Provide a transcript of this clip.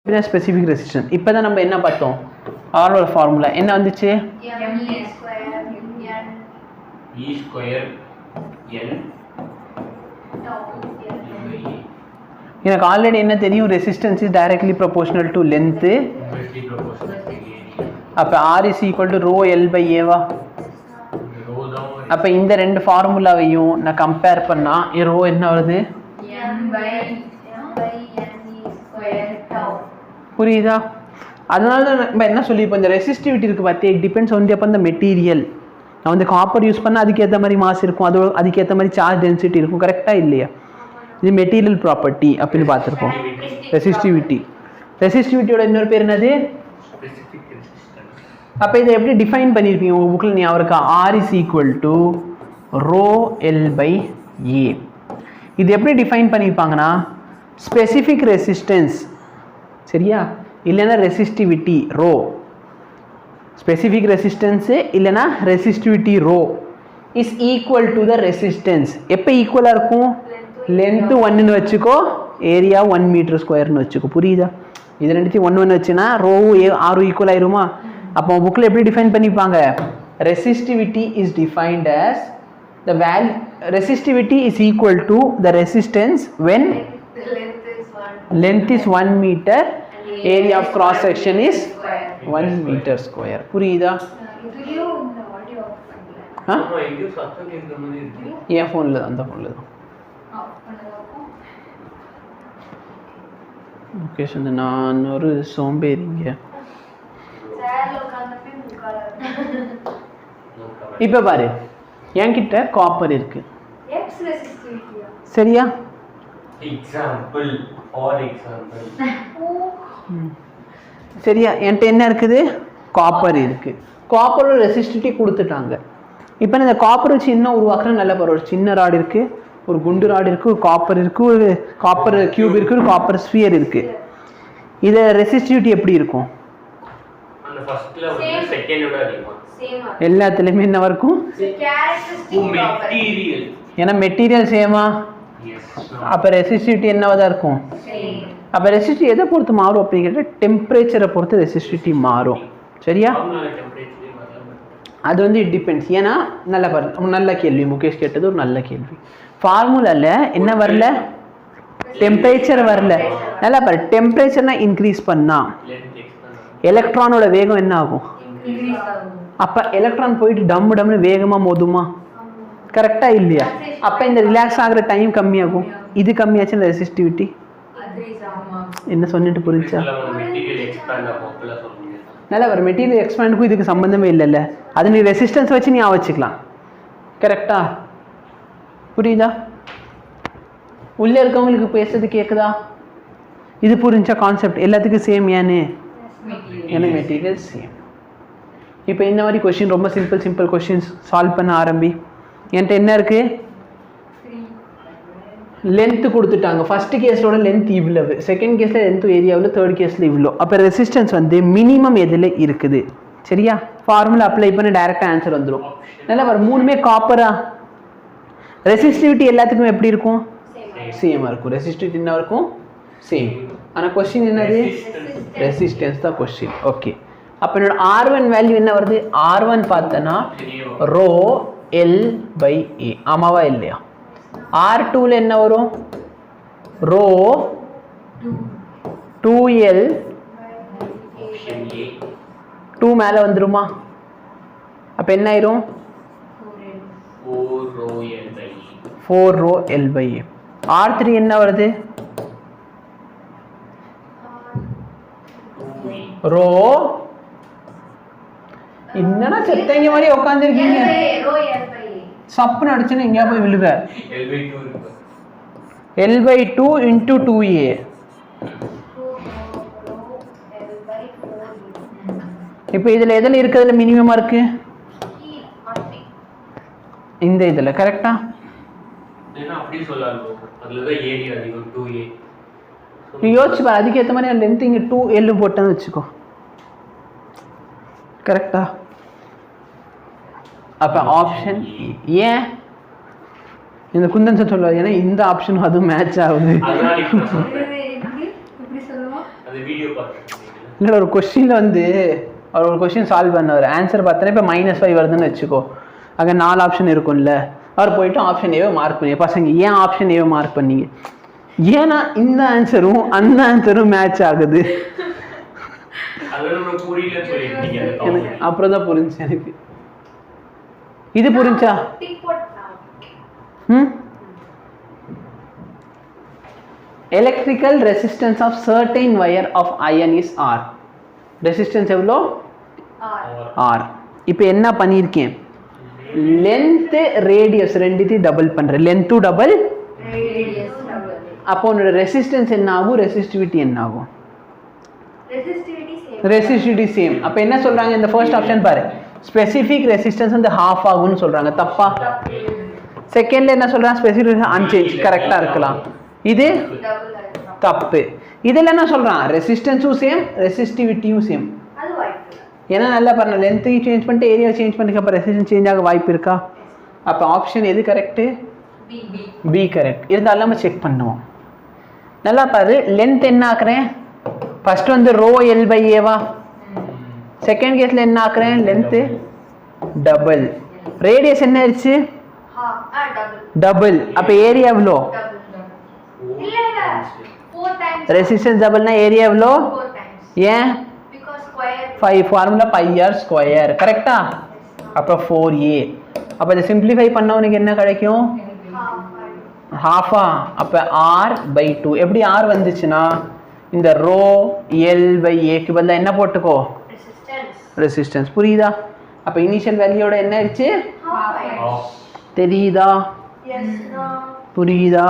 Specific resistance. இப்போ தான் நம்ம என்ன பார்த்தோம், ஆரோட ஃபார்முலா என்ன வந்துச்சு, எனக்கு ஆல்ரெடி என்ன தெரியும், resistance is directly proportional to length. அப்போ R is equal to rho L by ஏவா. அப்போ இந்த ரெண்டு ஃபார்முலாவையும் நான் கம்பேர் பண்ணால் ரோ என்ன வருது, புரியுதா? அதனால நம்ம என்ன சொல்லியிருப்போம், இந்த ரெசிஸ்டிவிட்டி இருக்குது பார்த்து, இட் டிபெண்ட்ஸ் ஒன்லி அப்போ இந்த மெட்டீரியல். நான் வந்து காப்பர் யூஸ் பண்ணால் அதுக்கேற்ற மாதிரி மாஸ் இருக்கும், அதுக்கேற்ற மாதிரி சார்ஜ் டென்சிட்டி இருக்கும், கரெக்டாக இல்லையா? இது மெட்டீரியல் ப்ராப்பர்ட்டி அப்படின்னு பார்த்துருப்போம். ரெசிஸ்டிவிட்டியோட இன்னொரு பேர் என்னது? அப்போ இதை எப்படி டிஃபைன் பண்ணியிருப்பீங்க உங்கள் புக்கில் நீ அவருக்கு R is equal to rho L by A. இது எப்படி டிஃபைன் பண்ணியிருப்பாங்கன்னா ஸ்பெசிஃபிக் ரெசிஸ்டன்ஸ், சரியா, இல்லைன்னா ரெசிஸ்டிவிட்டி ரோ. ஸ்பெசிஃபிக் ரெசிஸ்டன்ஸு இல்லைன்னா resistivity rho is equal to the resistance. எப்போ ஈக்குவலாக இருக்கும், லென்த்து 1ன்னு வச்சுக்கோ, ஏரியா 1 மீட்டர் ஸ்கொயர்னு வச்சுக்கோ, புரியுதா? இது ரெண்டுத்தையும் 1 வச்சுன்னா ரோவும் ஆரும் ஈக்குவல் ஆயிருமா? அப்போ புக்கில் எப்படி டிஃபைன் பண்ணிப்பாங்க, resistivity is defined as the value, resistivity is equal to the resistance when length is 1 meter, area of cross section is 1 meter square. புரியுதா? என் ஃபோனில் தான், அந்த ஃபோனில் தான். ஓகே சார், நான் ஒரு சோம்பேறிங்க. இப்போ பாரு, என்கிட்ட காப்பர் இருக்கு, சரியா? சரியா, என்கிட்ட என்ன இருக்குது, காப்பர் இருக்கு. காப்பரோட ரெசிஸ்டிவிட்டி கொடுத்துட்டாங்க. இப்போ இந்த காப்பர் வச்சு என்ன உருவாக்குற, நல்ல பாரு, ஒரு சின்ன ராடு இருக்கு, ஒரு குண்டு ராடு இருக்கு, ஒரு காப்பர் இருக்கு, ஒரு காப்பர் கியூப் இருக்கு, ஒரு காப்பர் ஸ்பியர் இருக்கு. இத ரெசிஸ்டிவிட்டி எப்படி இருக்கும், எல்லாத்துலயுமே என்ன இருக்கும், ஏன்னா மெட்டீரியல் சேமா. அப்ப ரெசிஸ்டிவிட்டி என்னவா இருக்கும், அப்ப ரெசிஸ்டிவிட்டி எதை பொறுத்து மாறும் அப்படின்னு கேட்டால் டெம்பரேச்சரை பொறுத்து ரெசிஸ்டிவிட்டி மாறும், சரியா? அது வந்து இட் டிபெண்ட்ஸ். ஏன்னா நல்ல கேள்வி முகேஷ் கேட்டது, ஒரு நல்ல கேள்வி. ஃபார்முலால என்ன வரல, டெம்பரேச்சர் வரல. நல்லா பாரு, டெம்பரேச்சர்னா இன்க்ரீஸ் பண்ணா எலக்ட்ரானோட வேகம் என்ன ஆகும், அப்ப எலக்ட்ரான் போயிட்டு டம்னு வேகமா மோதுமா, கரெக்டா இல்லையா? அப்ப இந்த ரிலாக்ஸ் ஆகுற டைம் கம்மியாகும். இது கம்மியாச்சுன்னா ரெசிஸ்டிவிட்டி என்ன சொன்னிட்டு புரிஞ்சா? நல்லா வர மெட்டீரியல் எக்ஸ்பேண்டுக்கும் இதுக்கு சம்பந்தமே இல்லைல்ல, அது நீ ரெசிஸ்டன்ஸ் வச்சு நீ வச்சுக்கலாம், கரெக்டா? புரியுதா? உள்ள இருக்கவங்களுக்கு பேசுறது கேக்குதா? இது புரிஞ்சா கான்செப்ட் எல்லாத்துக்கும் சேம். ஏன்னு ஏன்னா மெட்டீரியல் சேம். இப்போ இந்த மாதிரி கொஸ்டின் ரொம்ப சிம்பிள் கொஸ்டின்ஸ் சால்வ் பண்ண ஆரம்பி. என்கிட்ட என்ன இருக்கு, லென்த் கொடுத்துட்டாங்க. ஃபர்ஸ்ட் கேஸோட லென்த் இவ்வளவு, செகண்ட் கேஸ்ல லென்த் ஏரியாவில், தேர்ட் கேஸ்ல இவ்வளோ. அப்போ ரெசிஸ்டன்ஸ் வந்து மினிமம் எதில் இருக்குது, சரியா? ஃபார்முலா அப்ளை பண்ணி டைரக்டா ஆன்சர் வந்துடும். நல்லா வரும். மூணுமே காப்பரா. ரெசிஸ்டிவிட்டி எல்லாத்துக்கும் எப்படி இருக்கும், சேமா இருக்கும். ரெசிஸ்டிவிட்டி என்ன இருக்கும், சேம். ஆனால் கொஸ்டின் என்னது, ரெசிஸ்டன்ஸ் தான் கொஸ்டின். ஓகே, அப்போ என்னோட R1 வேல்யூ என்ன வருது, R1 பார்த்தனா ரோ எல் பை ஏ, ஆமாவா இல்லையா? R2ல என்ன வரும், ரோ 2L, 2 மேலே வந்துருமா? அப்போ என்ன ஆயிரும், 4 row L by A. R3 என்ன வருது, ரோ, என்னன்னா செத்தங்க மாதிரி உட்காந்துருக்கீங்க, சப்புன்னு அடிச்சுன்னு எங்கேயா போய் விழுவ. L/2 into 2A. இப்போ இதுல எதுல இருக்கிறதுல மினிமமா இருக்கு, இந்த இதுல, கரெக்டா? நீ யோசிச்சு பாரு, அதுக்கேற்ற மாதிரி லென்த் இங்கே 2L போட்டேன்னு வச்சுக்கோ, கரெக்டா? அப்போ ஆப்ஷன் ஏன் இந்த குந்தன் சொல்லுவார், ஏன்னா இந்த ஆப்ஷனும் அதுவும் மேட்ச் ஆகுது. அந்த வீடியோ பார்த்துருக்கீங்க இல்லை ஒரு கொஸ்டினில் வந்து அவர் ஒரு கொஸ்டின் சால்வ் பண்ணவர் ஆன்சர் பார்த்தோன்னா இப்போ -5 வருதுன்னு வச்சுக்கோ அங்கே 4 ஆப்ஷன் இருக்கும்ல அவர் போயிட்டு ஆப்ஷன் ஏவோ மார்க் பண்ணி பசங்க ஏன் ஆப்ஷன் ஏவோ மார்க் பண்ணீங்க ஏன்னா இந்த ஆன்சரும் அந்த ஆன்சரும் மேட்ச் ஆகுது எனக்கு அப்புறம் தான் புரிஞ்சு எனக்கு இது புரிஞ்சா electrical resistance of certain wire of iron is R resistance எவ்வளோ R இப்போ என்ன பண்ணியிருக்கேன் length radius ரெண்டுத்தையும் டபுள் பண்ணுறேன் length டபுள் அப்போ உன்னோட ரெசிஸ்டன்ஸ் என்ன ஆகும் ரெசிஸ்டிவிட்டி என்ன ஆகும் ரெசிஸ்டிவிட்டி சேம் அப்போ என்ன சொல்கிறாங்க இந்த ஃபர்ஸ்ட் ஆப்ஷன் பாரு ஸ்பெசிஃபிக் ரெசிஸ்டன்ஸ் வந்து half ஆகும்னு சொல்கிறாங்க தப்பா செகண்ட்ல என்ன சொல்கிறாங்க ஸ்பெசிஃபிக் அன்சேஞ்ச் கரெக்டாக இருக்கலாம் இது தப்பு இதில் என்ன சொல்கிறான் ரெசிஸ்டன்ஸும் சேம் ரெசிஸ்டிவிட்டியும் சேம் ஏன்னா நல்லா பாருங்க லென்த்தையும் சேஞ்ச் பண்ணிட்டு ஏரியாவை சேஞ்ச் பண்ணிக்க அப்போ ரெசிஸ்டன்ஸ் சேஞ்ச் ஆக வாய்ப்பு இருக்கா அப்போ ஆப்ஷன் எது கரெக்டு பி கரெக்ட் இருந்தாலும் நம்ம செக் பண்ணுவோம் நல்லா பாரு லென்த் என்ன ஆக்குறேன் ஃபர்ஸ்ட் வந்து ரோ L/A செகண்ட் கேஸில் என்ன ஆக்குறேன் லென்த்து டபுள் ரேடியஸ் என்ன ஆயிடுச்சு டபுள் அப்போ ஏரியா எவ்வளோ ரெசிஸ்டன்ஸ் டபுள்னா ஏரியா எவ்வளோ ஏன் 5 ஃபார்முலா πr² கரெக்டா அப்போ 4a அப்போ இதை சிம்பிளிஃபை பண்ண உனக்கு என்ன கிடைக்கும் ஹாஃபா அப்போ r/2 எப்படி r வந்துச்சுன்னா இந்த ரோ L/Aக்கு பதிலாக என்ன போட்டுக்கோ ரெசிஸ்டன்ஸ் புரியுதா அப்போ இனிஷியல் வேல்யூட என்ன ஆயிடுச்சு தெரியுதா புரியுதா